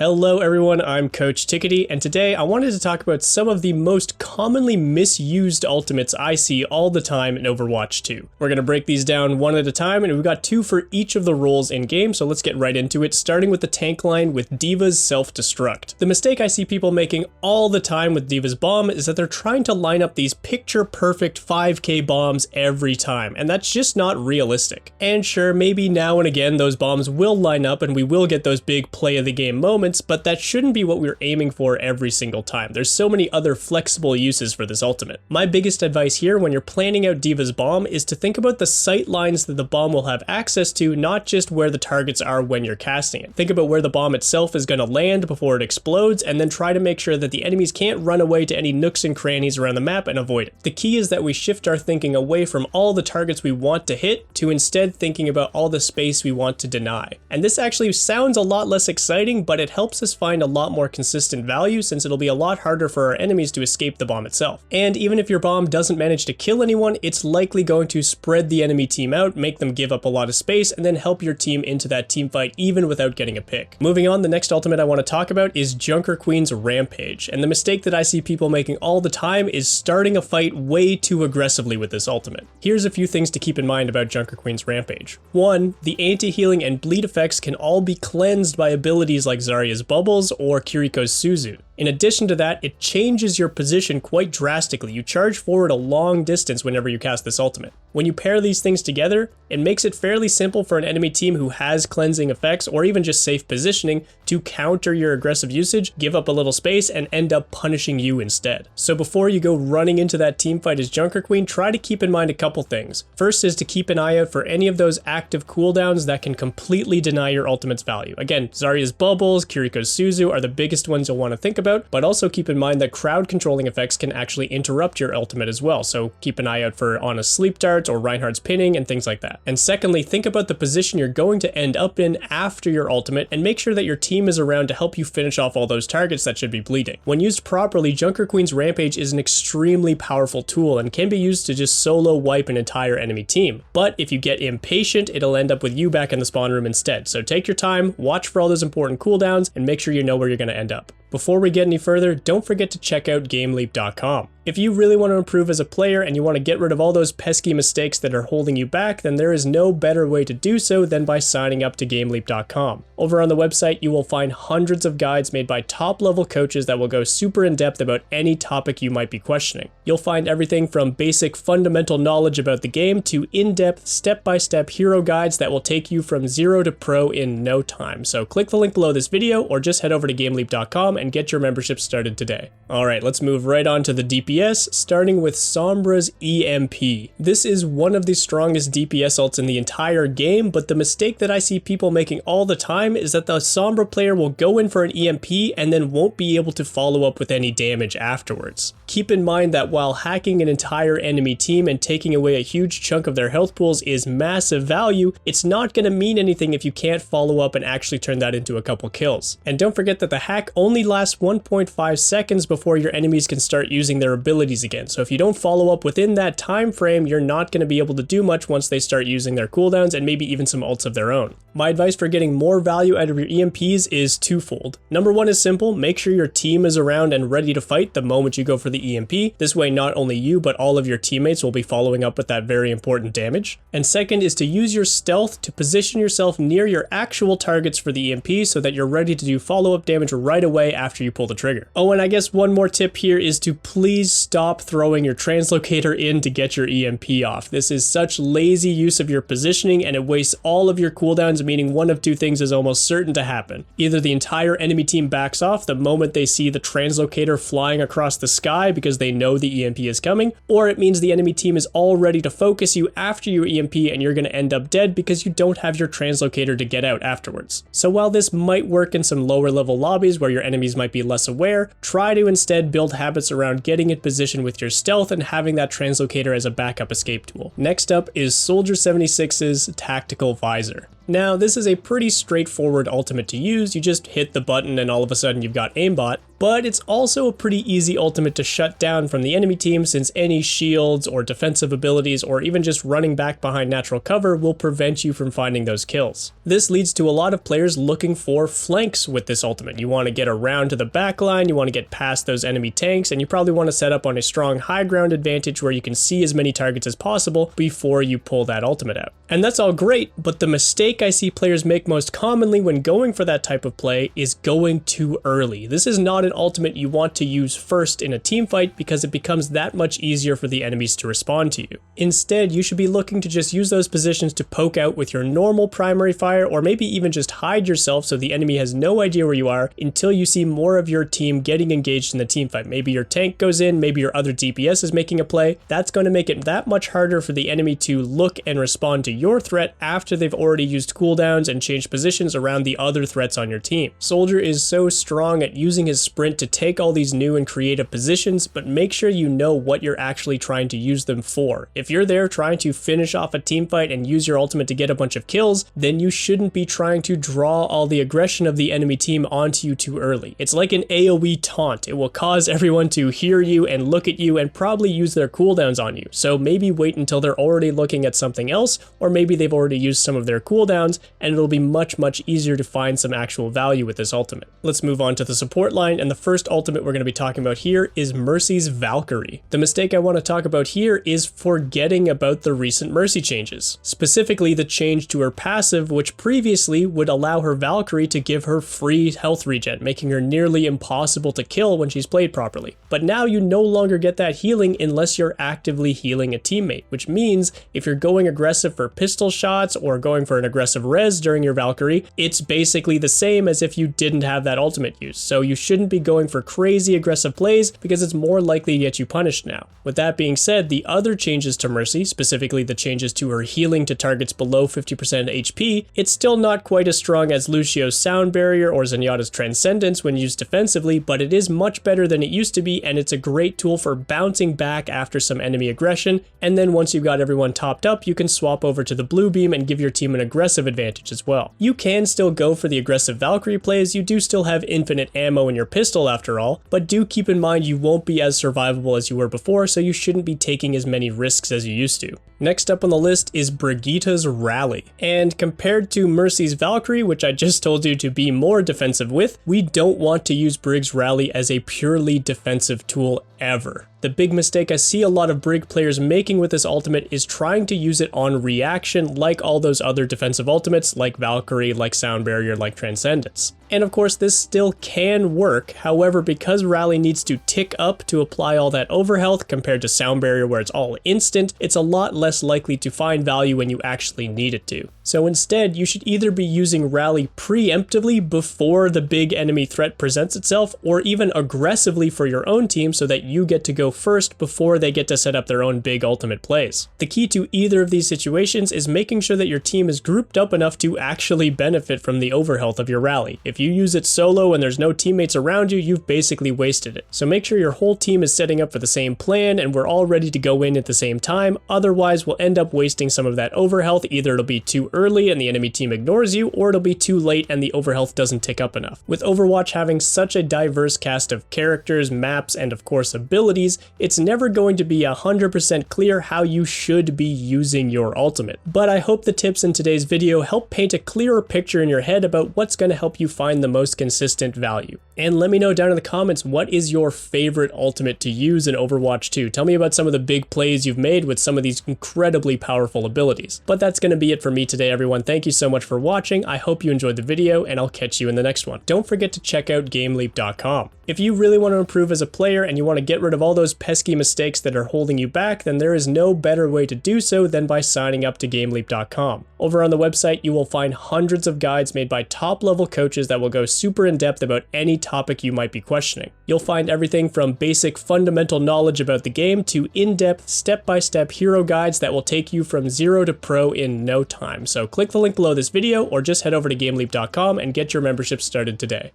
Hello everyone, I'm Coach Tickety, and today I wanted to talk about some of the most commonly misused ultimates I see all the time in Overwatch 2. We're going to break these down one at a time, and we've got two for each of the roles in game, so let's get right into it, starting with the tank line with D.Va's self-destruct. The mistake I see people making all the time with D.Va's bomb is that they're trying to line up these picture-perfect 5k bombs every time, and that's just not realistic. And sure, maybe now and again those bombs will line up and we will get those big play of the game moments, but that shouldn't be what we're aiming for every single time. There's so many other flexible uses for this ultimate. My biggest advice here when you're planning out D.Va's bomb is to think about the sight lines that the bomb will have access to, not just where the targets are when you're casting it. Think about where the bomb itself is going to land before it explodes, and then try to make sure that the enemies can't run away to any nooks and crannies around the map and avoid it. The key is that we shift our thinking away from all the targets we want to hit to instead thinking about all the space we want to deny. And this actually sounds a lot less exciting, but it helps us find a lot more consistent value since it'll be a lot harder for our enemies to escape the bomb itself. And even if your bomb doesn't manage to kill anyone, it's likely going to spread the enemy team out, make them give up a lot of space, and then help your team into that team fight even without getting a pick. Moving on, the next ultimate I want to talk about is Junker Queen's Rampage, and the mistake that I see people making all the time is starting a fight way too aggressively with this ultimate. Here's a few things to keep in mind about Junker Queen's Rampage. 1. The anti-healing and bleed effects can all be cleansed by abilities like Zarya's Bubbles or Kiriko's Suzu. In addition to that, it changes your position quite drastically. You charge forward a long distance whenever you cast this ultimate. When you pair these things together, it makes it fairly simple for an enemy team who has cleansing effects or even just safe positioning to counter your aggressive usage, give up a little space, and end up punishing you instead. So before you go running into that team fight as Junker Queen, try to keep in mind a couple things. First is to keep an eye out for any of those active cooldowns that can completely deny your ultimate's value. Again, Zarya's Bubbles, Kiriko's Suzu are the biggest ones you'll want to think about, but also keep in mind that crowd controlling effects can actually interrupt your ultimate as well, so keep an eye out for Ana's sleep darts or Reinhardt's pinning and things like that. And secondly, think about the position you're going to end up in after your ultimate and make sure that your team is around to help you finish off all those targets that should be bleeding. When used properly, Junker Queen's Rampage is an extremely powerful tool and can be used to just solo wipe an entire enemy team. But if you get impatient, it'll end up with you back in the spawn room instead. So take your time, watch for all those important cooldowns, and make sure you know where you're going to end up. Before we get any further, don't forget to check out GameLeap.com. If you really want to improve as a player and you want to get rid of all those pesky mistakes that are holding you back, then there is no better way to do so than by signing up to GameLeap.com. Over on the website, you will find hundreds of guides made by top-level coaches that will go super in-depth about any topic you might be questioning. You'll find everything from basic fundamental knowledge about the game to in-depth, step-by-step hero guides that will take you from zero to pro in no time. So click the link below this video or just head over to GameLeap.com and get your membership started today. Alright, let's move right on to the DPS, starting with Sombra's EMP. This is one of the strongest DPS ults in the entire game, but the mistake that I see people making all the time is that the Sombra player will go in for an EMP and then won't be able to follow up with any damage afterwards. Keep in mind that while hacking an entire enemy team and taking away a huge chunk of their health pools is massive value, it's not going to mean anything if you can't follow up and actually turn that into a couple kills. And don't forget that the hack only lasts 1.5 seconds before your enemies can start using their abilities again. So if you don't follow up within that time frame, you're not going to be able to do much once they start using their cooldowns and maybe even some ults of their own. My advice for getting more value out of your EMPs is twofold. Number one is simple, make sure your team is around and ready to fight the moment you go for the EMP. This way not only you but all of your teammates will be following up with that very important damage. And second is to use your stealth to position yourself near your actual targets for the EMP so that you're ready to do follow-up damage right away after you pull the trigger. Oh, and I guess one more tip here is to please stop throwing your translocator in to get your EMP off. This is such lazy use of your positioning and it wastes all of your cooldowns, meaning one of two things is almost certain to happen. Either the entire enemy team backs off the moment they see the translocator flying across the sky because they know the EMP is coming, or it means the enemy team is all ready to focus you after your EMP and you're going to end up dead because you don't have your translocator to get out afterwards. So while this might work in some lower level lobbies where your enemies might be less aware, try to instead build habits around getting in position with your stealth and having that translocator as a backup escape tool. Next up is Soldier 76's Tactical Visor. Now, this is a pretty straightforward ultimate to use. You just hit the button and all of a sudden you've got aimbot. but it's also a pretty easy ultimate to shut down from the enemy team, since any shields or defensive abilities or even just running back behind natural cover will prevent you from finding those kills. This leads to a lot of players looking for flanks with this ultimate. You want to get around to the back line, you want to get past those enemy tanks, and you probably want to set up on a strong high ground advantage where you can see as many targets as possible before you pull that ultimate out. And that's all great, but the mistake I see players make most commonly when going for that type of play is going too early. This is not an ultimate you want to use first in a team fight because it becomes that much easier for the enemies to respond to you. Instead, you should be looking to just use those positions to poke out with your normal primary fire, or maybe even just hide yourself so the enemy has no idea where you are until you see more of your team getting engaged in the team fight. Maybe your tank goes in, maybe your other DPS is making a play. That's going to make it that much harder for the enemy to look and respond to your threat after they've already used cooldowns and changed positions around the other threats on your team. Soldier is so strong at using his sprint to take all these new and creative positions, but make sure you know what you're actually trying to use them for. If you're there trying to finish off a team fight and use your ultimate to get a bunch of kills, then you shouldn't be trying to draw all the aggression of the enemy team onto you too early. It's like an AoE taunt. It will cause everyone to hear you and look at you and probably use their cooldowns on you. So maybe wait until they're already looking at something else, or maybe they've already used some of their cooldowns, and it'll be much easier to find some actual value with this ultimate. Let's move on to the support line, and the first ultimate we're going to be talking about here is Mercy's Valkyrie. The mistake I want to talk about here is forgetting about the recent Mercy changes. Specifically the change to her passive, which previously would allow her Valkyrie to give her free health regen, making her nearly impossible to kill when she's played properly. But now you no longer get that healing unless you're actively healing a teammate, which means if you're going aggressive for pistol shots or going for an aggressive res during your Valkyrie, it's basically the same as if you didn't have that ultimate used. So you shouldn't be going for crazy aggressive plays because it's more likely to get you punished now. With that being said, the other changes to Mercy, specifically the changes to her healing to targets below 50% HP, it's still not quite as strong as Lucio's Sound Barrier or Zenyatta's Transcendence when used defensively, but it is much better than it used to be, and it's a great tool for bouncing back after some enemy aggression. And then once you've got everyone topped up, you can swap over to the blue beam and give your team an aggressive advantage as well. You can still go for the aggressive Valkyrie plays, you do still have infinite ammo in your pistol after all, but do keep in mind you won't be as survivable as you were before, so you shouldn't be taking as many risks as you used to. Next up on the list is Brigitte's Rally. And compared to Mercy's Valkyrie, which I just told you to be more defensive with, we don't want to use Brig's Rally as a purely defensive tool ever. The big mistake I see a lot of Brig players making with this ultimate is trying to use it on reaction like all those other defensive ultimates like Valkyrie, like Sound Barrier, like Transcendence. And of course this still can work, however because Rally needs to tick up to apply all that overhealth compared to Sound Barrier where it's all instant, it's a lot less likely to find value when you actually need it to. So instead you should either be using Rally preemptively before the big enemy threat presents itself, or even aggressively for your own team so that you get to go first before they get to set up their own big ultimate plays. The key to either of these situations is making sure that your team is grouped up enough to actually benefit from the overhealth of your Rally. If you use it solo and there's no teammates around you, you've basically wasted it. So make sure your whole team is setting up for the same plan and we're all ready to go in at the same time, otherwise we'll end up wasting some of that overhealth. Either it'll be too early and the enemy team ignores you, or it'll be too late and the overhealth doesn't tick up enough. With Overwatch having such a diverse cast of characters, maps, and of course abilities, it's never going to be 100% clear how you should be using your ultimate. But I hope the tips in today's video help paint a clearer picture in your head about what's going to help you find the most consistent value. And let me know down in the comments, what is your favorite ultimate to use in Overwatch 2? Tell me about some of the big plays you've made with some of these incredibly powerful abilities. But that's going to be it for me today, everyone. Thank you so much for watching. I hope you enjoyed the video, and I'll catch you in the next one. Don't forget to check out GameLeap.com. If you really want to improve as a player and you want to get rid of all those pesky mistakes that are holding you back, then there is no better way to do so than by signing up to GameLeap.com. Over on the website, you will find hundreds of guides made by top-level coaches that will go super in-depth about any topic you might be questioning. You'll find everything from basic fundamental knowledge about the game to in-depth, step-by-step hero guides that will take you from zero to pro in no time. So click the link below this video or just head over to GameLeap.com and get your membership started today.